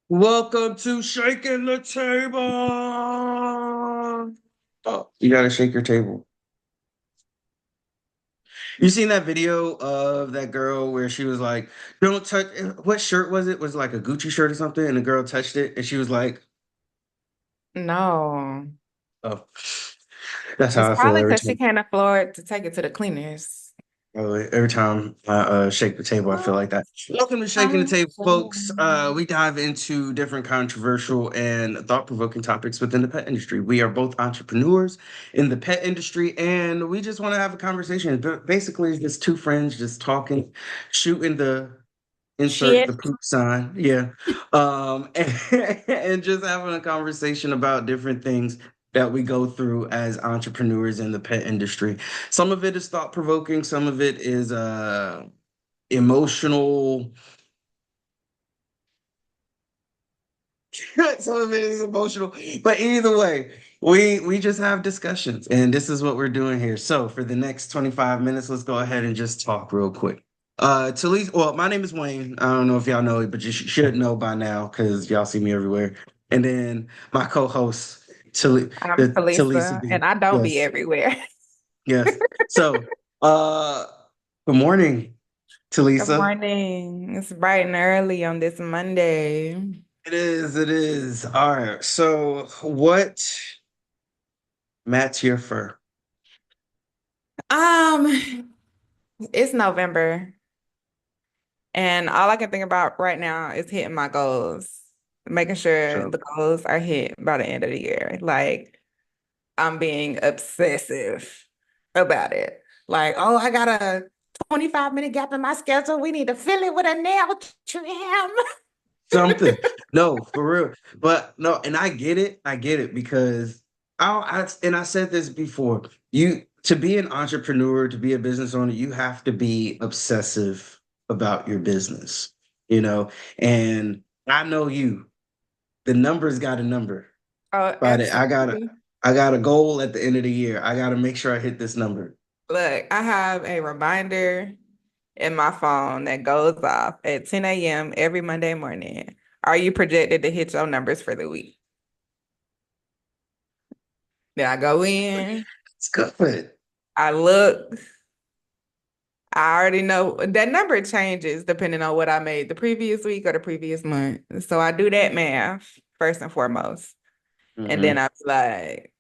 Welcome to Shaking the Table. Oh, you gotta shake your table. You seen that video of that girl where she was like, "Don't touch." What shirt was it? Was it like a Gucci shirt or something? And the girl touched it, and she was like, No, "Oh, that's it's how I feel probably every because she time." can't afford to take it to the cleaners. Every time I shake the table, I feel like that. Welcome to Shaking the I'm Table, folks. sorry. We dive into different controversial and thought-provoking topics within the pet industry. We are both entrepreneurs in the pet industry, and we just want to have a conversation. But basically, it's just two friends just talking, shooting the insert Shit. the poop sign, yeah, and just having a conversation about different things that we go through as entrepreneurs in the pet industry. Some of it is thought provoking, some of it is emotional, some of it is emotional, but either way, we just have discussions, and this is what we're doing here. So for the next 25 minutes, let's go ahead and just talk real quick. Talise, well, my name is Wayne. I don't know if y'all know it, but you should know by now because y'all see me everywhere. And then my co-host, I'm Talisa Felisa, B. and I don't be Yes, everywhere. yes. So, uh, good morning, Good Talisa. morning. It's bright and early on this Monday. It is, it is. All right. So, what mats your fur? Um, it's November, and all I can think about right now is hitting my goals, making sure Sure. the goals are hit by the end of the year. Like, I'm being obsessive about it. Like, oh, I got a 25-minute gap in my schedule. We need to fill it with a nail trim. Something. No, for real. But no, and I get it. I get it because and I said this before. You to be an entrepreneur, to be a business owner, you have to be obsessive about your business, you know. And I know you. The number's got a number. Oh, But absolutely. I got a goal at the end of the year. I got to make sure I hit this number. Look, I have a reminder in my phone that goes off at 10 a.m. every Monday morning. Are you projected to hit your numbers for the week? Then I go in, It's good. I look, I already know that number changes depending on what I made the previous week or the previous month. So I do that math first and foremost. And then Hmm. I was like,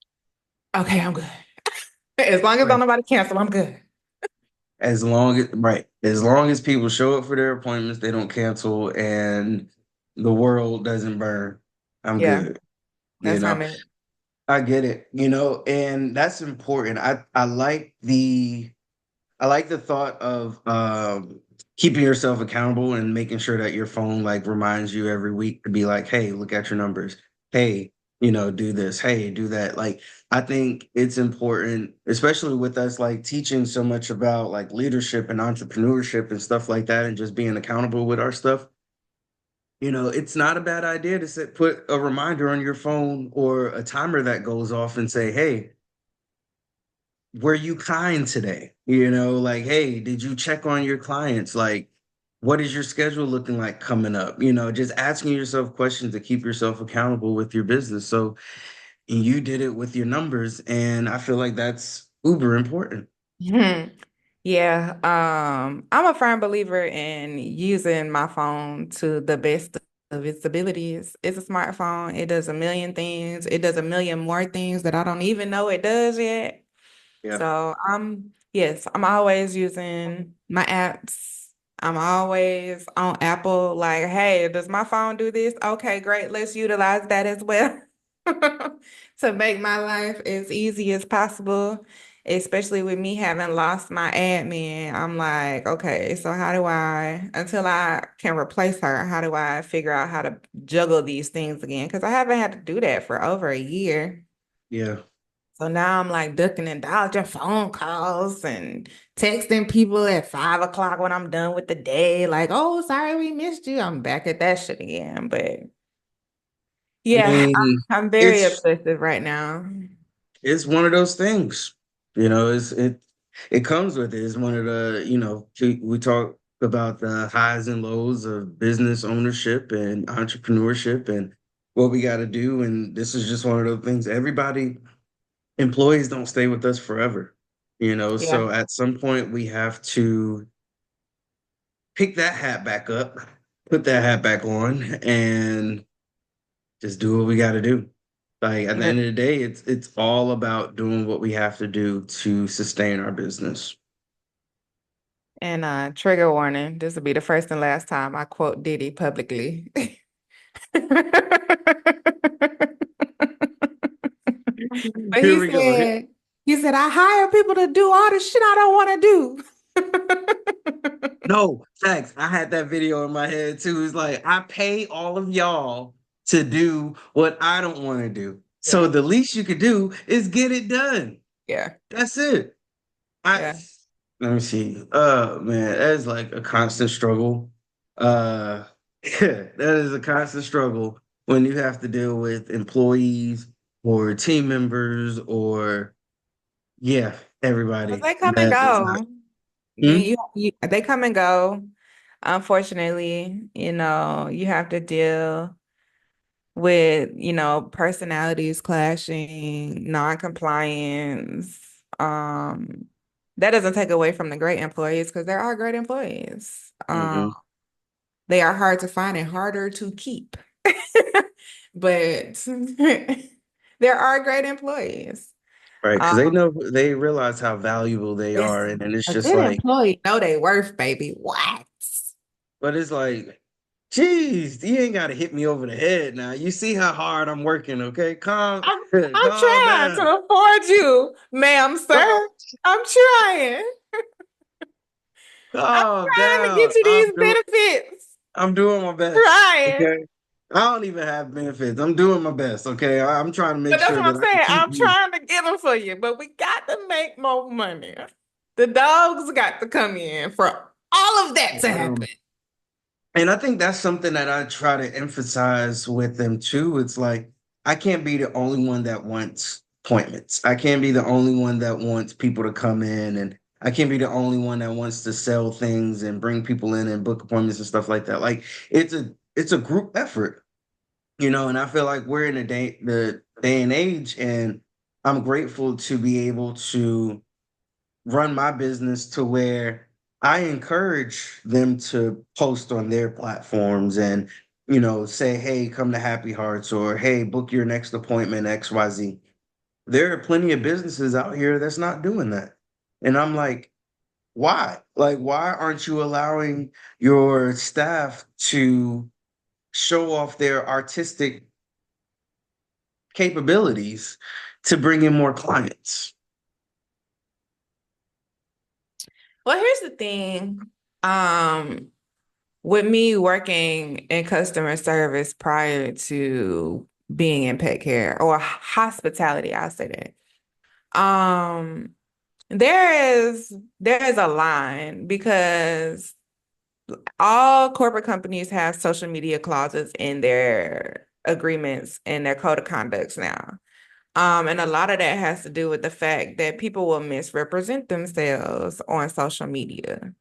okay, I'm good. As long as don't nobody cancel, I'm good. As long as people show up for their appointments, they don't cancel, and the world doesn't burn, I'm Yeah, good. You that's how I know, meant. I get it, and that's important. I like the thought of keeping yourself accountable and making sure that your phone like reminds you every week to be like, hey, look at your numbers. Hey, do this. Hey, do that. Like, I think it's important, especially with us like teaching so much about like leadership and entrepreneurship and stuff like that, and just being accountable with our stuff. It's not a bad idea to put a reminder on your phone or a timer that goes off and say, hey, were you kind today? Like, hey, did you check on your clients? Like, what is your schedule looking like coming up? Just asking yourself questions to keep yourself accountable with your business. So, and you did it with your numbers, and I feel like that's uber important. Mhm. Yeah, I'm a firm believer in using my phone to the best of its abilities. It's a smartphone. It does a million things. It does a million more things that I don't even know it does yet. Yeah. So yes, I'm always using my apps. I'm always on Apple, like, hey, does my phone do this? Okay, great. Let's utilize that as well to make my life as easy as possible, especially with me having lost my admin. I'm like, okay, so how do until I can replace her, how do I figure out how to juggle these things again? Because I haven't had to do that for over a year. Yeah. So now I'm like ducking and dodging phone calls and texting people at 5 o'clock when I'm done with the day. Like, oh, sorry we missed you. I'm back at that shit again. But I yeah, mean, I'm very it's obsessive right now. it's one of those things. It comes with it. It's one of the, we talk. about the highs and lows of business ownership and entrepreneurship and what we got to do. And this is just one of those things. Everybody, employees don't stay with us forever, Yeah. so at some point we have to pick that hat back up, put that hat back on, and just do what we got to do. Like at the Yeah. end of the day, it's all about doing what we have to do to sustain our business. And trigger warning, this will be the first and last time I quote Diddy publicly. But Here we go. he said, I hire people to do all the shit I don't want to do. No, facts. I had that video in my head too. It's like I pay all of y'all to do what I don't want to do. So Yeah, the least you could do is get it done. yeah, That's it. I yeah. Let me see. Man, that is like a constant struggle. That is a constant struggle when you have to deal with employees or team members or yeah, But everybody they come and that is not. go. Hmm? They come and go. Unfortunately, you have to deal with, personalities clashing, non-compliance. That doesn't take away from the great employees because there are great employees. Mm-mm. They are hard to find and harder to keep. But there are great employees. Right, because Um, they realize how valuable they are, Listen, and it's a just good like, employee know they worth, baby. What? but it's like, geez, you ain't got to hit me over the head now. You see how hard I'm working, okay? Calm, I'm calm trying down. to afford you, ma'am, Calm, sir. I'm trying. I'm calm trying to down. get you these benefits. I'm doing my best, Trying. okay? I don't even have benefits. I'm doing my best, okay? I'm trying to make But that's sure what I'm that I can saying. keep I'm you. trying to get them for you, but we got to make more money. The dogs got to come in for all of that to happen. And I think that's something that I try to emphasize with them too. It's like I can't be the only one that wants appointments. I can't be the only one that wants people to come in, and I can't be the only one that wants to sell things and bring people in and book appointments and stuff like that. Like it's a group effort, and I feel like we're in the day and age, and I'm grateful to be able to run my business to where I encourage them to post on their platforms and, say, hey, come to Happy Hearts or hey, book your next appointment, XYZ. There are plenty of businesses out here that's not doing that. And I'm like, why? Like, why aren't you allowing your staff to show off their artistic capabilities to bring in more clients? Well, here's the thing. Um, with me working in customer service prior to being in pet care or hospitality, I'll say that. There is a line because all corporate companies have social media clauses in their agreements and their code of conducts now. And a lot of that has to do with the fact that people will misrepresent themselves on social media.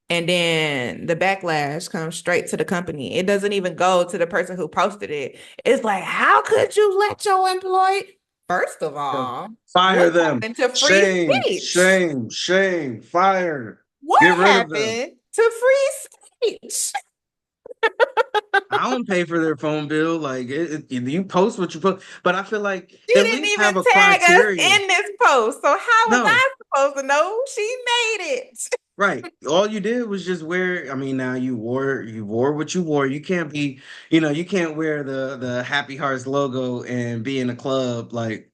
And then the backlash comes straight to the company. It doesn't even go to the person who posted it. It's like, how could you let your employee? First of Yeah. all, Fire what them. happened to free Shame, speech? shame, shame. Fire. Get What rid of them. happened to free speech? I don't pay for their phone bill. Like you post what you post, but I feel like She at didn't least even have a tag us criteria. in this post. So how was No, I supposed to know she made it? right. All you did was just wear. I mean, now you wore what you wore. You can't be, you can't wear the Happy Hearts logo and be in a club. Like,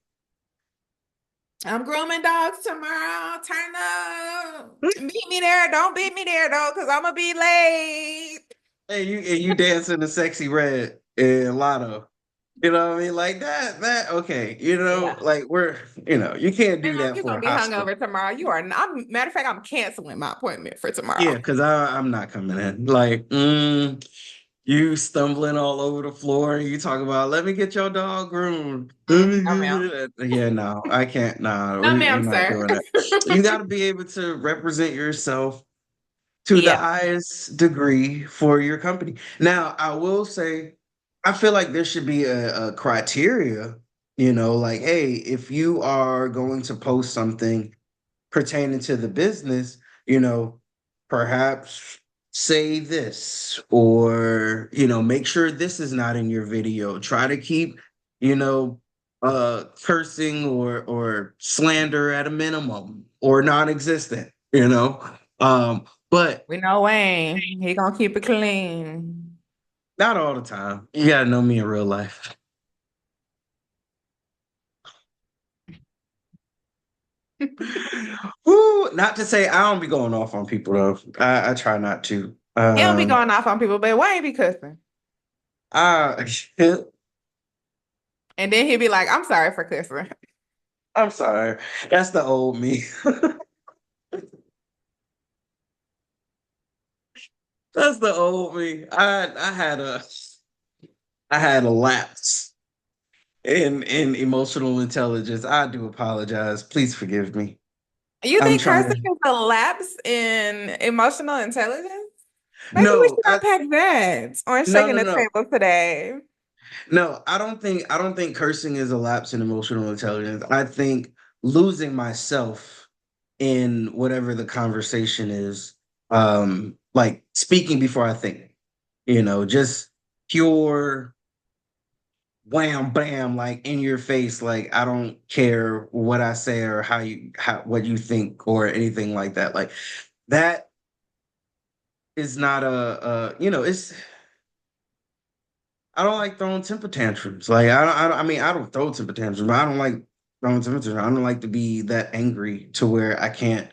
I'm grooming dogs tomorrow. Turn up. Meet me there. Don't beat me there though, because I'm gonna be late. hey, you dancing the sexy red and Lotto. You know what I mean? Like that, okay. Yeah. Like you can't do Ma'am, that you're for gonna a be hospital. hungover tomorrow. You are not. Matter of fact, I'm canceling my appointment for Yeah, tomorrow. because I'm not coming in. Like, you stumbling all over the floor. You talk about, let me get your dog groomed. Let me No, ma'am. get it. Yeah, no, I can't. No, No, we're ma'am, not sir. doing that. You got to be able to represent yourself to the Yeah. highest degree for your company. Now, I will say, I feel like there should be a criteria, like, hey, if you are going to post something pertaining to the business, you know, perhaps say this or, make sure this is not in your video. Try to keep, you know, cursing or slander at a minimum or non-existent, you know. But We know Wayne. He gonna keep it clean. not all the time. You gotta know me in real life. Ooh, not to say I don't be going off on people though. I try not to. He don't be going off on people, but Wayne be cussing. I And then he'd be like, I'm sorry for cussing. I'm sorry. That's the old me. That's the old me. I had a lapse in emotional intelligence. I do apologize. Please forgive me. You I'm think trying cursing to is a lapse in emotional intelligence? Maybe we no, should unpack that on no, Shaking no, the no. Table today. No, I don't think cursing is a lapse in emotional intelligence. I think losing myself in whatever the conversation is, like speaking before I think, just pure wham bam, like in your face, like I don't care what I say or what you think or anything like that. Like that is not it's I don't like throwing temper tantrums. Like I mean, I don't throw temper tantrums, but I don't like throwing temper tantrums. I don't like to be that angry to where I can't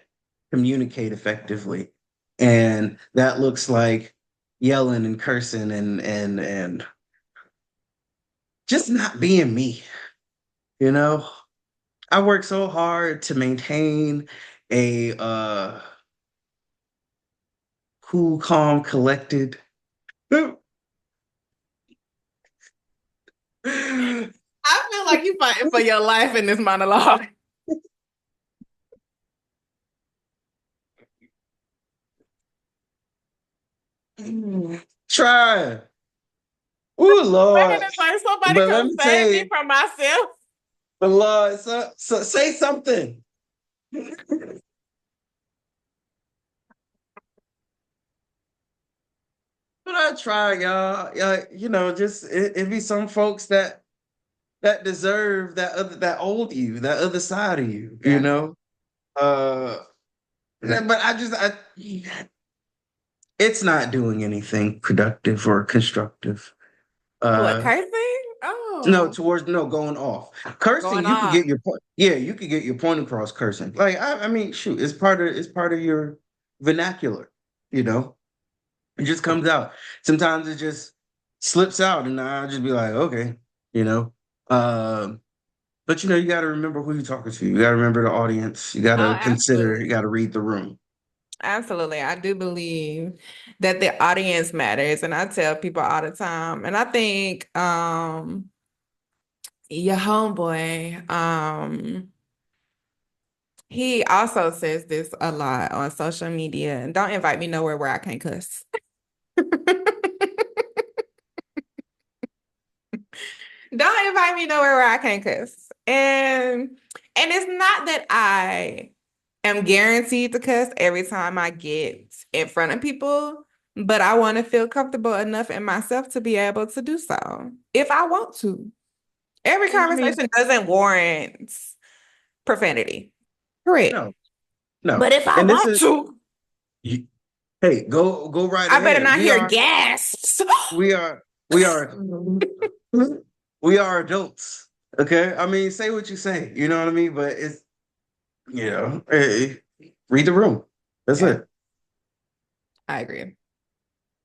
communicate effectively. And that looks like yelling and cursing and just not being me, you know? I work so hard to maintain a cool, calm, collected. I feel like you fighting for your life in this monologue. Try. Oh Man, Lord. it's like somebody But let come me save me say, from myself. but Lord, so say something. But I try, y'all. Yeah, just it be some folks that deserve that old you, that other side of you, you Yeah. know. But it's not doing anything productive or constructive. What, Uh, cursing? no, Oh, towards no going off. Cursing, going you could off. get your point. Yeah, you could get your point across cursing. Like I mean, shoot, it's part of your vernacular. You know, it just comes out. Sometimes it just slips out, and I'll just be like, okay, you know. Um, but you got to remember who you're talking to. You got to remember the audience. You got Oh, to consider. You absolutely. got to read the room. Absolutely. I do believe that the audience matters. And I tell people all the time. And I think your homeboy, he also says this a lot on social media. And don't invite me nowhere where I can't cuss. Don't invite me nowhere where I can't cuss. And it's not that I am guaranteed to cuss every time I get in front of people, but I want to feel comfortable enough in myself to be able to do so if I want to. Every And I mean, conversation doesn't warrant profanity. Correct. no, no. But if I And this want is, to, you, hey, go right I better ahead. not We hear are, gasps. we are, we are, we are adults. Okay. I mean, say what you say. You know what I mean? But hey, read the room. That's Yeah, it. I agree.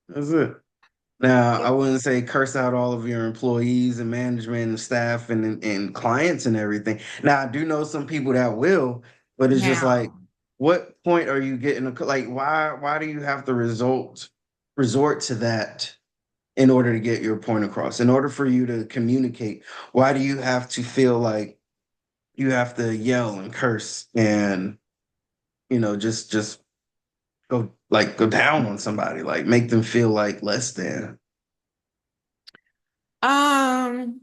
That's it. Now, Yeah. I wouldn't say curse out all of your employees and management and staff and clients and everything. Now, I do know some people that will, but it's just like, Now, what point are you getting? Like, why do you have to resort to that in order to get your point across? In order for you to communicate, why do you have to feel like you have to yell and curse and just go down on somebody, like make them feel like less than. Um,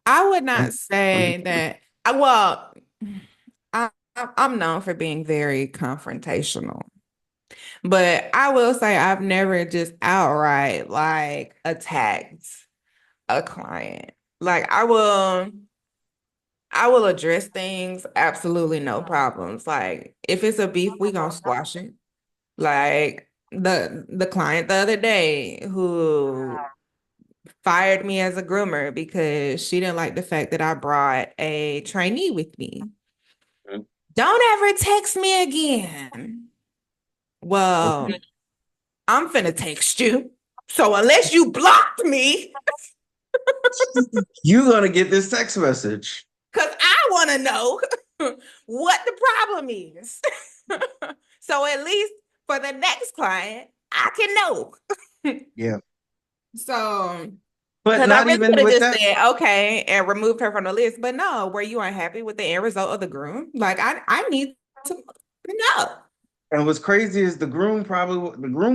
I would not say that. Well, I'm known for being very confrontational, but I will say I've never just outright like attacked a client. Like I will address things, absolutely no problems. Like if it's a beef, we gonna squash it. Like the client the other day who fired me as a groomer because she didn't like the fact that I brought a trainee with me. Don't ever text me again. Well, I'm finna text you. So unless you blocked me, You're gonna get this text message. because I want to know what the problem is. So at least for the next client, I can know. Yeah. So, But because I not really even could have with just that. said, okay, and removed her from the list. But no, were you unhappy with the end result of the groom? Like, I need to know. And what's crazy is the groom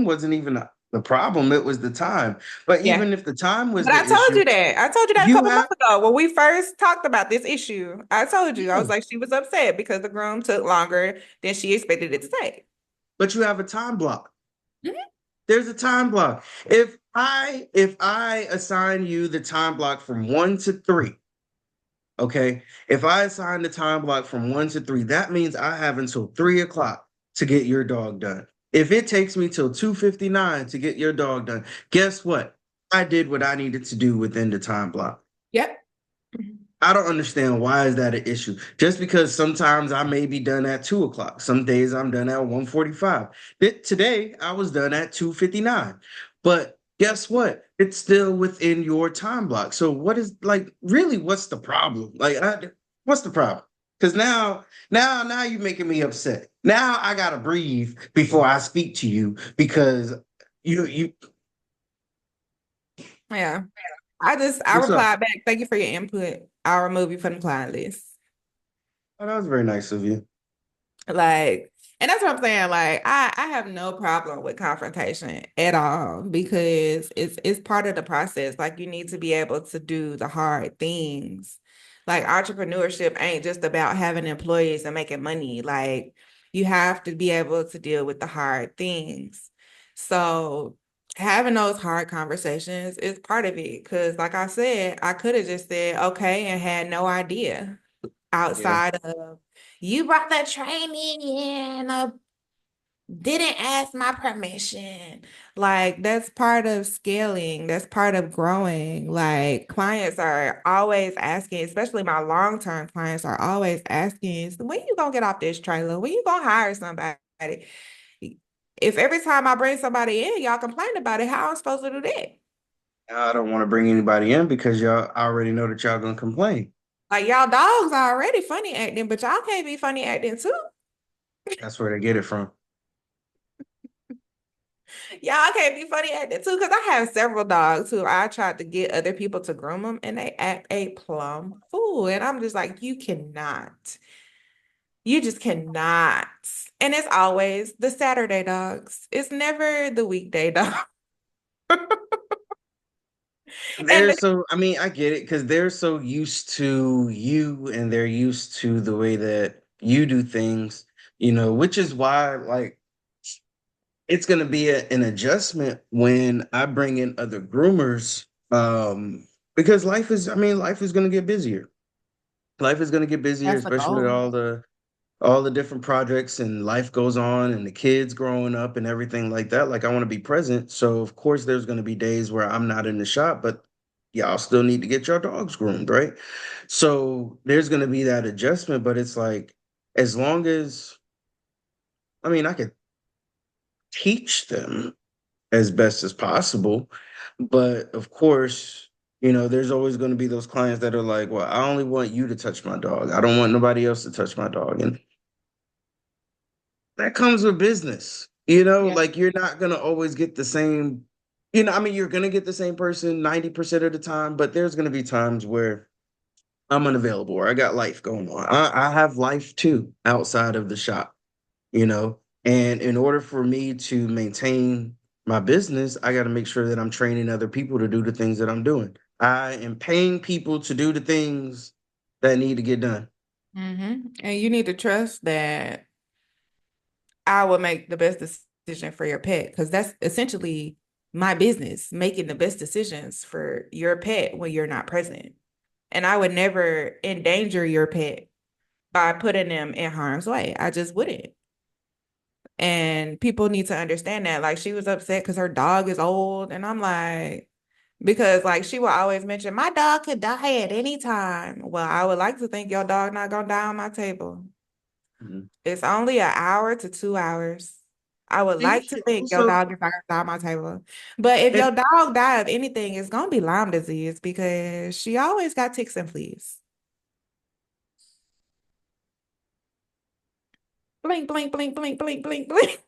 wasn't even the problem, it was the time. But Yeah. even if the time was But I the told issue, you that. I told you that a you couple have months ago when we first talked about this issue. I told you, I yeah, was like, she was upset because the groom took longer than she expected it to take. but you have a time block. Mhm. There's a time block. If I assign you the time block from 1 to 3, okay. If I assign the time block from 1 to 3, that means I have until 3 o'clock to get your dog done. If it takes me till 2:59 to get your dog done, guess what? I did what I needed to do within the time block. Yep. I don't understand why is that an issue. Just because sometimes I may be done at 2 o'clock. Some days I'm done at 1:45. Today I was done at 2:59. But guess what? It's still within your time block. So what is like really what's the problem? What's the problem? Because now you're making me upset. Now I gotta breathe before I speak to you because you Yeah. I what's up? replied back, thank you for your input. I'll remove you from the client list. Oh, that was very nice of you. Like, and that's what I'm saying. Like, I have no problem with confrontation at all because it's part of the process. Like, you need to be able to do the hard things. Like, entrepreneurship ain't just about having employees and making money. Like, you have to be able to deal with the hard things. So, having those hard conversations is part of it. Because, like I said, I could have just said, okay, and had no idea Yeah. outside of you brought the training in, didn't ask my permission. Like that's part of scaling, that's part of growing. Like clients are always asking, especially my long-term clients are always asking, so when you gonna get off this trailer? When you gonna hire somebody? If every time I bring somebody in, y'all complain about it, how I'm supposed to do that? I don't want to bring anybody in because y'all already know that y'all gonna complain. Like y'all dogs are already funny acting, but y'all can't be funny acting too. That's where they get it from. Y'all can't be funny acting too, because I have several dogs who I tried to get other people to groom them and they act a plum fool. And I'm just like, you cannot. You just cannot. And it's always the Saturday dogs. It's never the weekday dog. And They're so, I mean, I get it because they're so used to you and they're used to the way that you do things, which is why, like, it's going to be an adjustment when I bring in other groomers. Because life is going to get busier. Life is going to get busier, that's the especially with goal. all the different projects and life goes on and the kids growing up and everything like that. Like I want to be present. So of course there's going to be days where I'm not in the shop, but y'all still need to get your dogs groomed, right? So there's going to be that adjustment, but it's like as long as I could teach them as best as possible, but of course, there's always going to be those clients that are like, well, I only want you to touch my dog. I don't want nobody else to touch my dog. And that comes with business. Yeah. Like you're not gonna always get the same, you're gonna get the same person 90% of the time, but there's gonna be times where I'm unavailable or I got life going on. I have life too outside of the shop, you know. And in order for me to maintain my business, I got to make sure that I'm training other people to do the things that I'm doing. I am paying people to do the things that need to get done. And you need to trust that I will make the best decision for your pet because that's essentially my business, making the best decisions for your pet when you're not present. And I would never endanger your pet by putting them in harm's way. I just wouldn't. And people need to understand that. Like she was upset because her dog is old. And I'm like, because like she will always mention, my dog could die at any time. Well, I would like to think your dog not gonna die on my table. Mhm. It's only an hour to 2 hours. I would And like to think your also, dog is not gonna die on my table. But if and, your dog die of anything, it's gonna be Lyme disease because she always got ticks and fleas. Blink, blink, blink, blink, blink, blink, blink.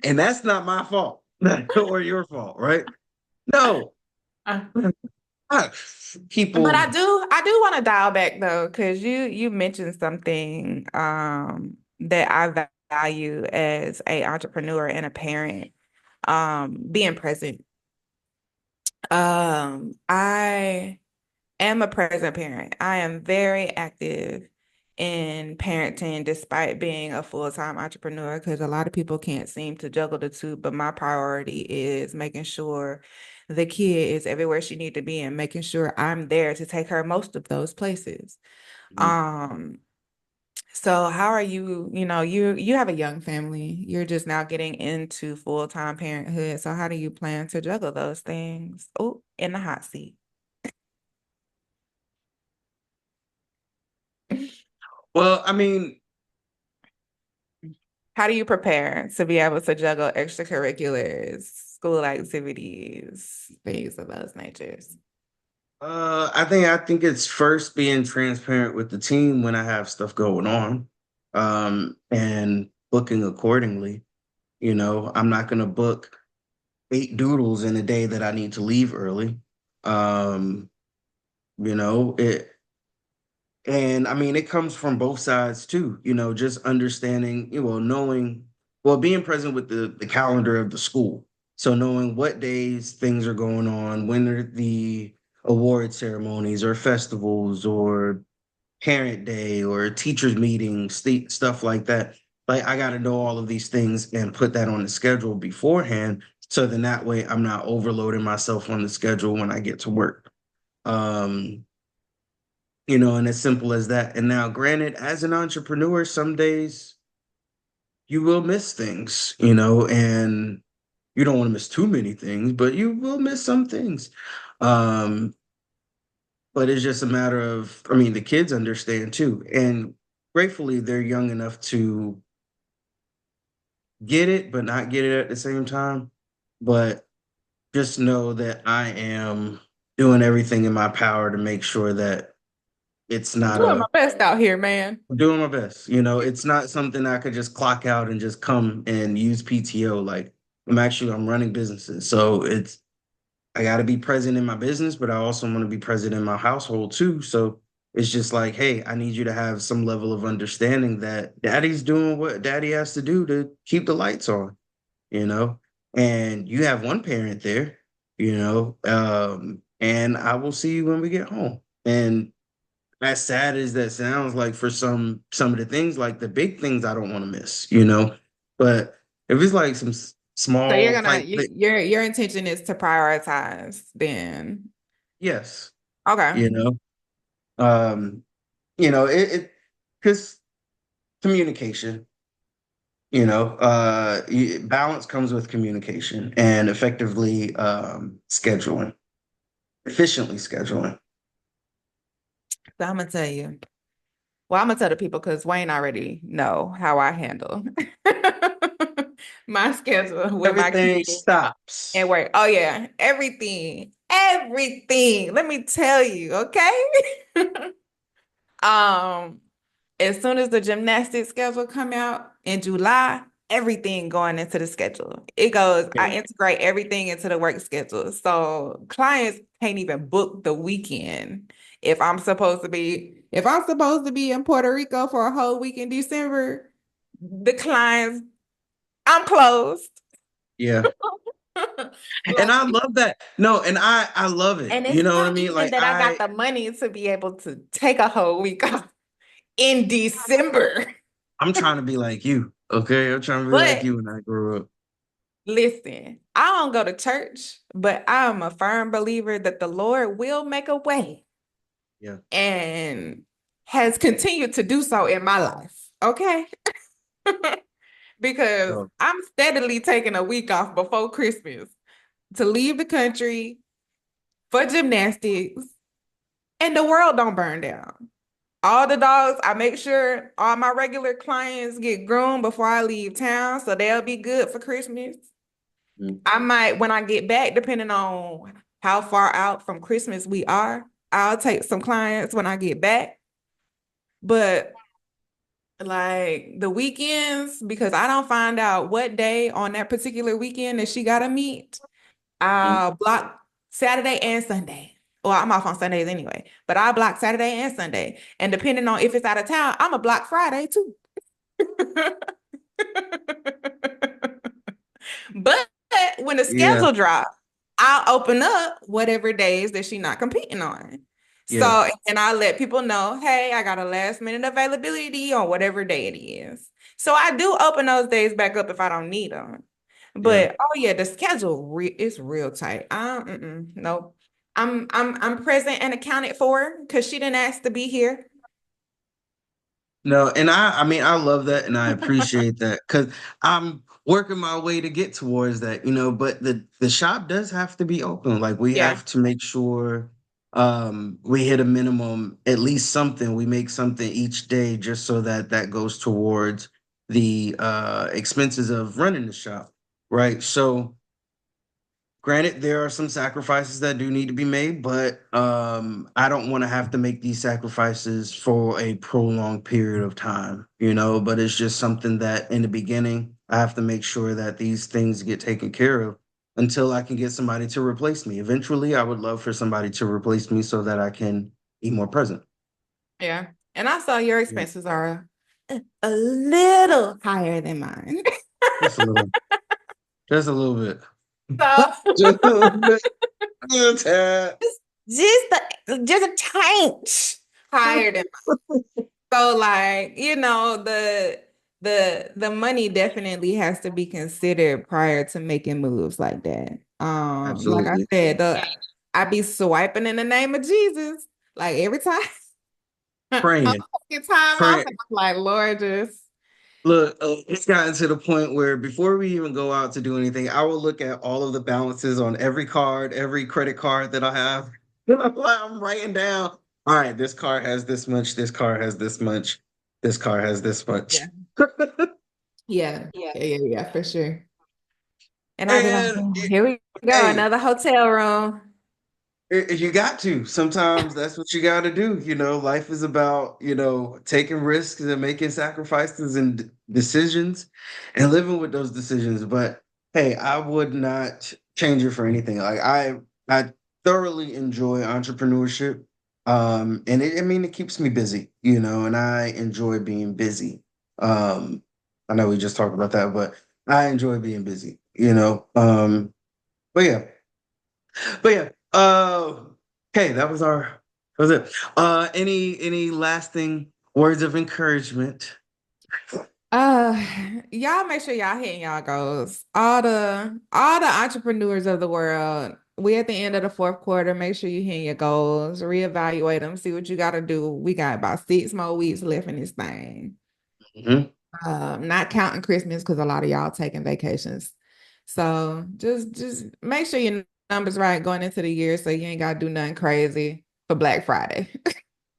and that's not my fault or your fault, right? No, Ah, But people. I do want to dial back though, because you mentioned something that I value as a entrepreneur and a parent, being present. I am a present parent. I am very active in parenting despite being a full-time entrepreneur because a lot of people can't seem to juggle the two, but my priority is making sure the kid is everywhere she need to be and making sure I'm there to take her most of those places. Um, so how are you, you have a young family. You're just now getting into full-time parenthood. So how do you plan to juggle those things? Oh, in the hot seat. Well, I mean, How do you prepare to be able to juggle extracurriculars, school activities, things of those natures? I think it's first being transparent with the team when I have stuff going on, and booking accordingly. I'm not gonna book 8 doodles in a day that I need to leave early. Um, it, and I mean, it comes from both sides too, just understanding, knowing, well, being present with the calendar of the school. So knowing what days things are going on, when are the award ceremonies or festivals or parent day or teachers meetings, stuff like that. Like I got to know all of these things and put that on the schedule beforehand. So then that way I'm not overloading myself on the schedule when I get to work. Um, and as simple as that. And now, granted, as an entrepreneur, some days you will miss things, and you don't want to miss too many things, but you will miss some things. Um, but it's just a matter of, I mean, the kids understand too. And gratefully, they're young enough to get it, but not get it at the same time. But just know that I am doing everything in my power to make sure that it's I'm not doing my a best out here, man. I'm doing my best. It's not something I could just clock out and just come and use PTO. Like I'm running businesses. So I got to be present in my business, but I also want to be present in my household too. So it's just like, hey, I need you to have some level of understanding that daddy's doing what daddy has to do to keep the lights on, you know? And you have one parent there, and I will see you when we get home. And as sad as that sounds, like for some of the things, like the big things I don't want to miss. But if it's like some So you're small gonna type you, thing, your intention is to prioritize then. yes, Okay. you know. Um, it because communication, balance comes with communication and effectively scheduling, efficiently scheduling. So I'm gonna tell you. Well, I'm gonna tell the people because Wayne already know how I handle my schedule with my Everything kids and stops. work. Oh yeah, everything, everything. Let me tell you, okay? Um, as soon as the gymnastics schedule come out in July, everything going into the schedule. It goes, I Okay. integrate everything into the work schedule. So clients can't even book the weekend If I'm supposed to be in Puerto Rico for a whole week in December, the clients, I'm closed. Yeah. And Like, I love that. No, and I love it. and You it's know what I not mean? even Like that I got the money to be able to take a whole week off in December. I'm trying to be like you. Okay. I'm trying to be like But you when I grow up. listen, I don't go to church, but I'm a firm believer that the Lord will make a way Yeah. and has continued to do so in my life. Okay. Because So I'm steadily taking a week off before Christmas to leave the country for gymnastics and the world don't burn down. All the dogs, I make sure all my regular clients get groomed before I leave town, so they'll be good for Christmas. mm, I might, when I get back, depending on how far out from Christmas we are, I'll take some clients when I get back. But like the weekends, because I don't find out what day on that particular weekend that she gotta meet, mm. I'll block Saturday and Sunday. Well, I'm off on Sundays anyway, but I block Saturday and Sunday. And depending on if it's out of town, I'm a block Friday too. But when the Yeah. schedule drops, I'll open up whatever days that she's not competing on. Yeah. So, and I let people know, hey, I got a last minute availability on whatever day it is. So I do open those days back up if I don't need them. Yeah. But oh yeah, the schedule is real tight. No, I'm present and accounted for because she didn't ask to be here. No, and I mean, I love that and I appreciate that because I'm working my way to get towards that, but the shop does have to be open. Like we Yeah, have to make sure we hit a minimum, at least something, we make something each day just so that that goes towards the expenses of running the shop, right? So granted, there are some sacrifices that do need to be made, but I don't want to have to make these sacrifices for a prolonged period of time, but it's just something that in the beginning, I have to make sure that these things get taken care of until I can get somebody to replace me. Eventually, I would love for somebody to replace me so that I can be more present. yeah. And I saw your Yeah, expenses are a little higher than mine. just a little, just a little bit. So Just a little bit. Just a tad. just a taint higher than so like, the money definitely has to be considered prior to making moves like that. Like I Absolutely. said, I be swiping in the name of Jesus. Like every time I'm Praying, taking time off, praying. and I'm like, Lord, just Look, it's gotten to the point where before we even go out to do anything, I will look at all of the balances on every card, every credit card that I have. I'm writing down, all right, this card has this much, this card has this much, this card has this much. yeah, yeah, yeah, for sure. And I'll be like, And "Oh, here we go, hey, another hotel room." you got to. Sometimes that's what you got to do. Life is about, taking risks and making sacrifices and decisions and living with those decisions. But hey, I would not change it for anything. Like I thoroughly enjoy entrepreneurship. And I mean, it keeps me busy, and I enjoy being busy. Um, I know we just talked about that, but I enjoy being busy. But yeah. But yeah, okay, that was it. Any lasting words of encouragement? Uh, y'all make sure y'all hitting y'all goals. All the entrepreneurs of the world, we at the end of the fourth quarter, make sure you hitting your goals, reevaluate them, see what you got to do. We got about 6 more weeks left in this thing. Mhm. Not counting Christmas because a lot of y'all taking vacations. So just make sure your numbers right going into the year so you ain't gotta do nothing crazy for Black Friday.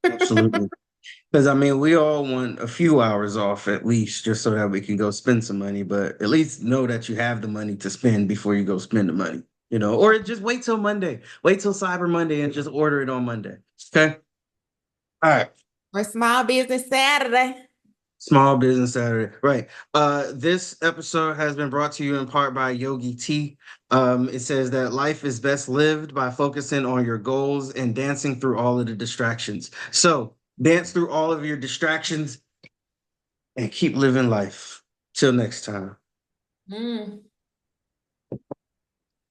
Absolutely. Because I mean, we all want a few hours off at least, just so that we can go spend some money. But at least know that you have the money to spend before you go spend the money. Or just wait till Monday, wait till Cyber Monday, and just order it on Monday. Okay. All right. Or Small Business Saturday. Small Business Saturday. Right. This episode has been brought to you in part by Yogi T. It says that life is best lived by focusing on your goals and dancing through all of the distractions. So dance through all of your distractions, and keep living life. Till next time. Mm.